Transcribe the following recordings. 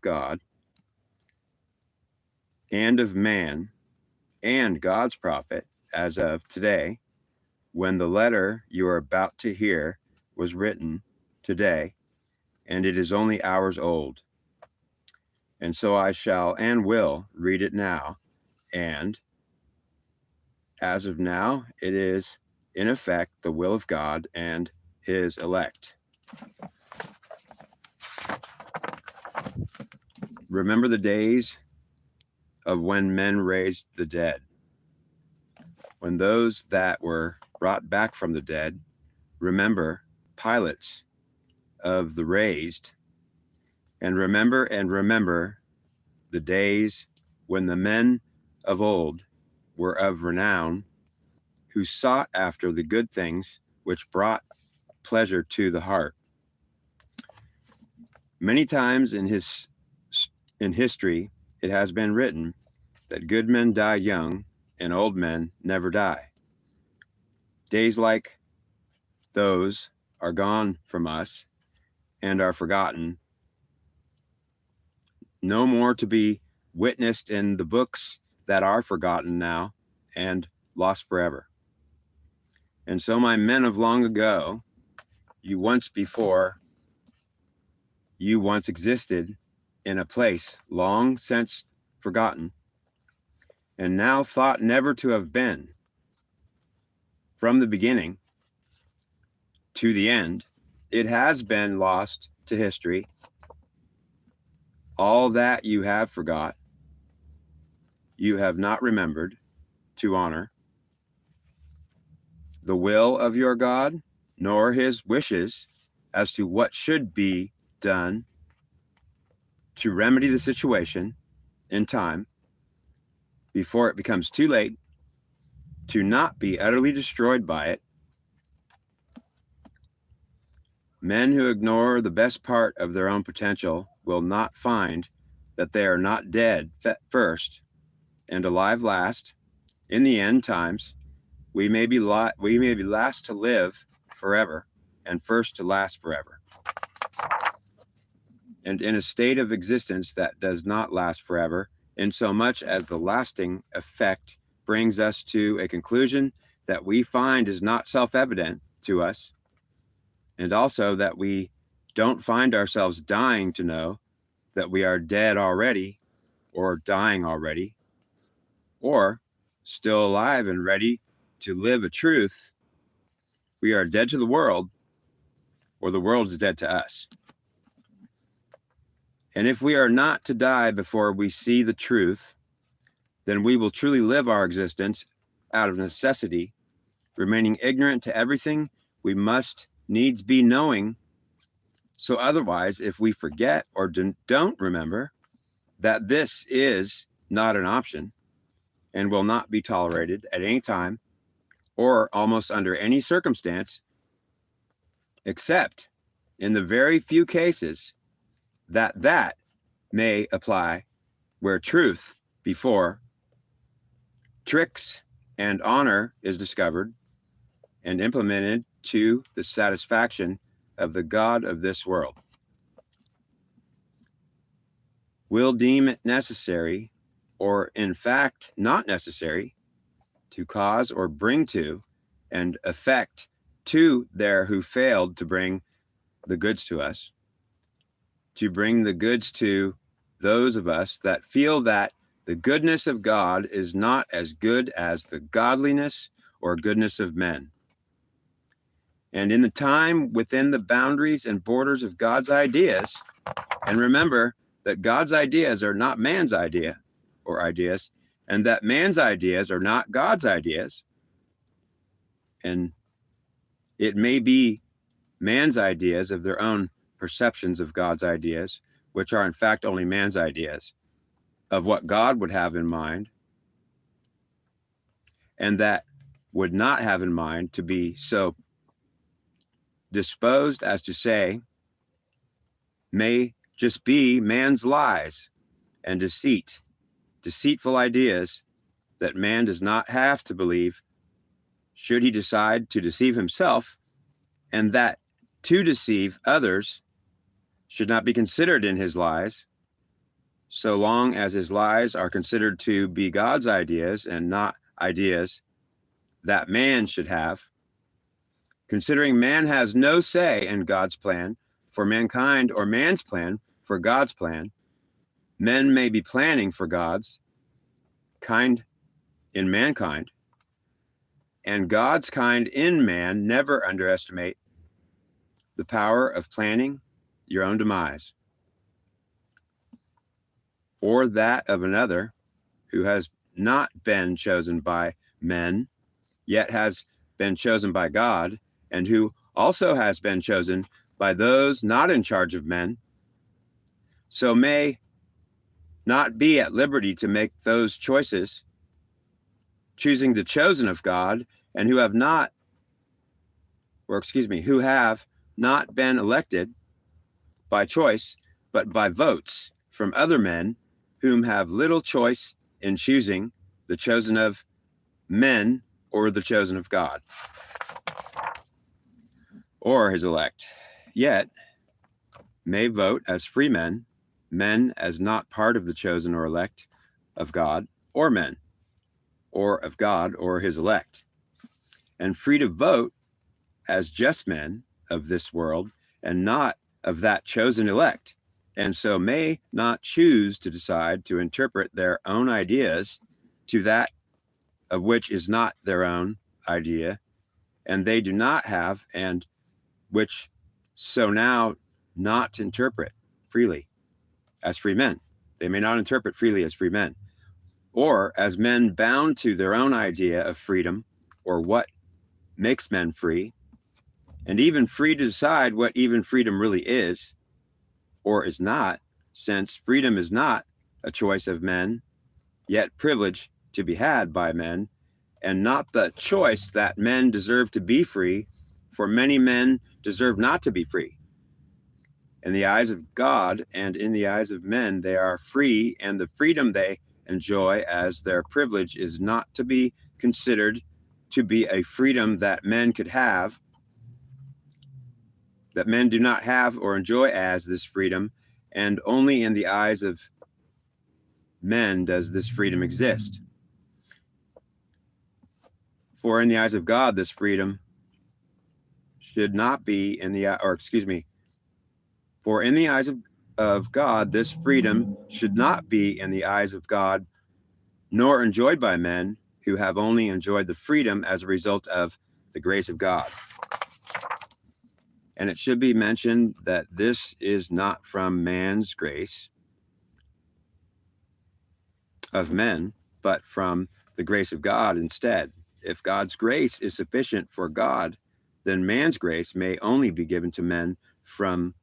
God and of man and God's prophet as of today, when the letter you are about to hear was written today, and it is only hours old. And so I shall and will read it now, and as of now, it is in effect the will of God and his elect. Remember the days of when men raised the dead, when those that were brought back from the dead, remember pilots of the raised, and remember the days when the men of old were of renown, who sought after the good things which brought pleasure to the heart. Many times in history, it has been written that good men die young and old men never die. Days like those are gone from us and are forgotten, no more to be witnessed in the books that are forgotten now and lost forever. And so, my men of long ago, you once existed in a place long since forgotten, and now thought never to have been. From the beginning to the end, it has been lost to history. All that you have forgot, you have not remembered to honor the will of your God, nor his wishes as to what should be done to remedy the situation in time before it becomes too late to not be utterly destroyed by it. Men who ignore the best part of their own potential will not find that they are not dead first and alive last. In the end times, we may be last to live forever and first to last forever. And in a state of existence that does not last forever, in so much as the lasting effect brings us to a conclusion that we find is not self-evident to us, and also that we don't find ourselves dying to know that we are dead already or dying already, or still alive and ready to live a truth. We are dead to the world, or the world is dead to us. And if we are not to die before we see the truth, then we will truly live our existence out of necessity, remaining ignorant to everything we must needs be knowing. So otherwise, if we forget or don't remember that this is not an option and will not be tolerated at any time or almost under any circumstance, except in the very few cases that may apply, where truth before tricks and honor is discovered and implemented to the satisfaction of the God of this world, will deem it necessary, or in fact not necessary, to cause or bring to and effect to there who failed to bring the goods to us, to bring the goods to those of us that feel that the goodness of God is not as good as the godliness or goodness of men. And in the time within the boundaries and borders of God's ideas, and remember that God's ideas are not man's idea or ideas, and that man's ideas are not God's ideas. And it may be man's ideas of their own perceptions of God's ideas, which are in fact only man's ideas of what God would have in mind, and that would not have in mind to be so disposed as to say may just be man's lies and deceitful ideas that man does not have to believe should he decide to deceive himself, and that to deceive others should not be considered in his lies, so long as his lies are considered to be God's ideas and not ideas that man should have. Considering man has no say in God's plan for mankind or man's plan for God's plan, men may be planning for God's kind in mankind, and God's kind in man. Never underestimate the power of planning your own demise or that of another who has not been chosen by men, yet has been chosen by God, and who also has been chosen by those not in charge of men, so may not be at liberty to make those choices, choosing the chosen of God, and who have not been elected by choice, but by votes from other men whom have little choice in choosing the chosen of men or the chosen of God or his elect, yet may vote as free men, men as not part of the chosen or elect of God, or men, or of God or his elect, and free to vote as just men of this world and not of that chosen elect, and so may not choose to decide to interpret their own ideas to that of which is not their own idea, and they do not have, and which so now not interpret freely as free men. They may not interpret freely as free men, or as men bound to their own idea of freedom, or what makes men free, and even free to decide what even freedom really is or is not, since freedom is not a choice of men, yet privilege to be had by men, and not the choice that men deserve to be free, for many men deserve not to be free. In the eyes of God and in the eyes of men, they are free, and the freedom they enjoy as their privilege is not to be considered to be a freedom that men could have, that men do not have or enjoy as this freedom, and only in the eyes of men does this freedom exist. For in the eyes of God, this freedom should not be for in the eyes of God, this freedom should not be in the eyes of God, nor enjoyed by men who have only enjoyed the freedom as a result of the grace of God. And it should be mentioned that this is not from man's grace of men, but from the grace of God instead. If God's grace is sufficient for God, then man's grace may only be given to men from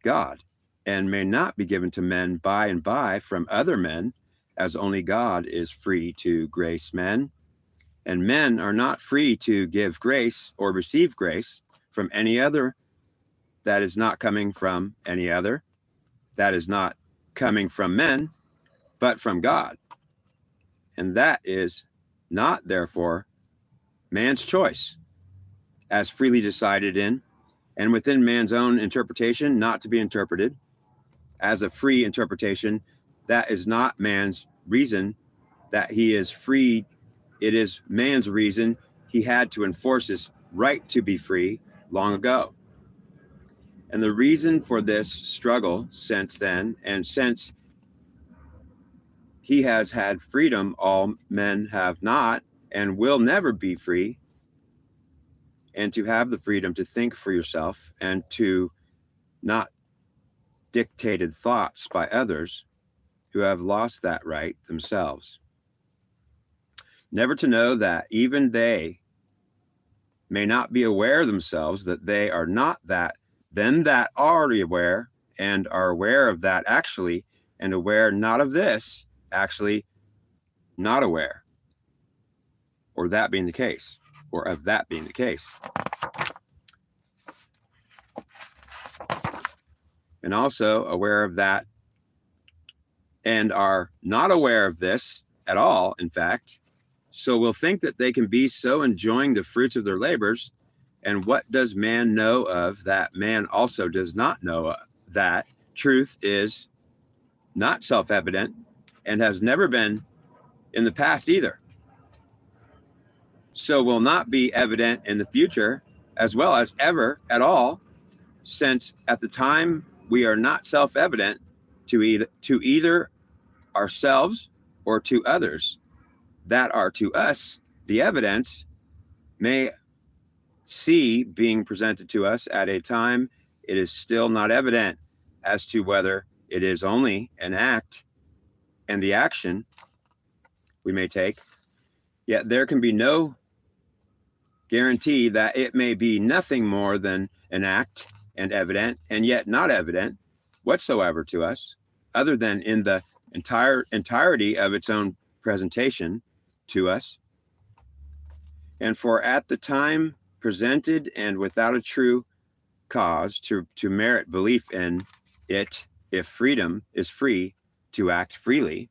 God, and may not be given to men by and by from other men, as only God is free to grace men. And men are not free to give grace or receive grace from any other that is not coming from any other, that is not coming from men, but from God. And that is not, therefore, man's choice, as freely decided in and within man's own interpretation, not to be interpreted as a free interpretation. That is not man's reason that he is free. It is man's reason he had to enforce his right to be free long ago. And the reason for this struggle since then, and since he has had freedom, all men have not and will never be free, and to have the freedom to think for yourself and to not dictated thoughts by others who have lost that right themselves. Never to know that even they may not be aware themselves that they are not that, then that already aware and are aware of that actually, and aware not of this actually not aware, or that being the case, or of that being the case. And also aware of that and are not aware of this at all, in fact, so will think that they can be so enjoying the fruits of their labors. And what does man know of that man also does not know of? That truth is not self-evident and has never been in the past either. So will not be evident in the future as well as ever at all, since at the time we are not self-evident to either ourselves or to others that are to us the evidence may see being presented to us at a time it is still not evident as to whether it is only an act and the action we may take, yet there can be no guarantee that it may be nothing more than an act and evident and yet not evident whatsoever to us, other than in the entirety of its own presentation to us. And for at the time presented and without a true cause to merit belief in it, if freedom is free to act freely,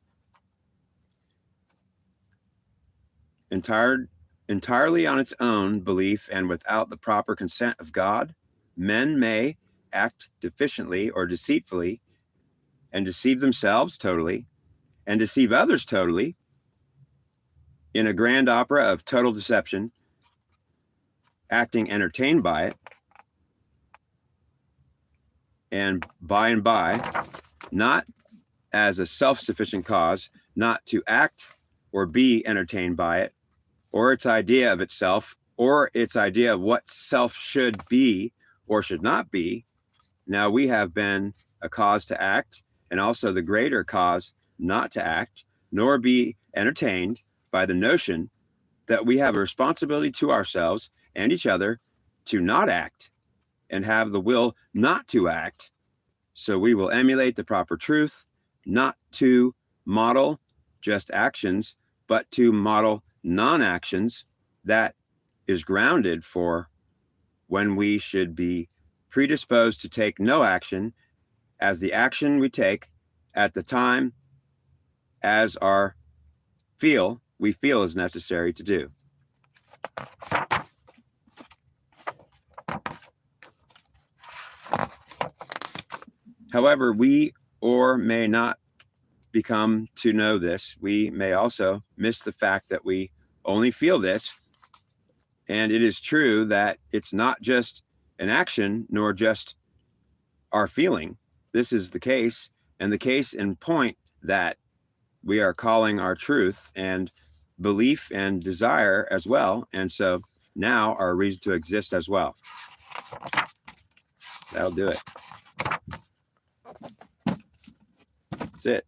entirely on its own belief and without the proper consent of God, men may act deficiently or deceitfully and deceive themselves totally and deceive others totally in a grand opera of total deception, acting entertained by it, and by, not as a self-sufficient cause, not to act or be entertained by it, or its idea of itself, or its idea of what self should be or should not be. Now we have been a cause to act, and also the greater cause not to act, nor be entertained by the notion that we have a responsibility to ourselves and each other to not act and have the will not to act. So we will emulate the proper truth, not to model just actions, but to model non-actions that is grounded for when we should be predisposed to take no action, as the action we take at the time as we feel is necessary to do. However, we or may not become to know this. We may also miss the fact that we only feel this. And it is true that it's not just an action, nor just our feeling. This is the case, and the case in point that we are calling our truth and belief and desire as well. And so now our reason to exist as well. That'll do it. That's it.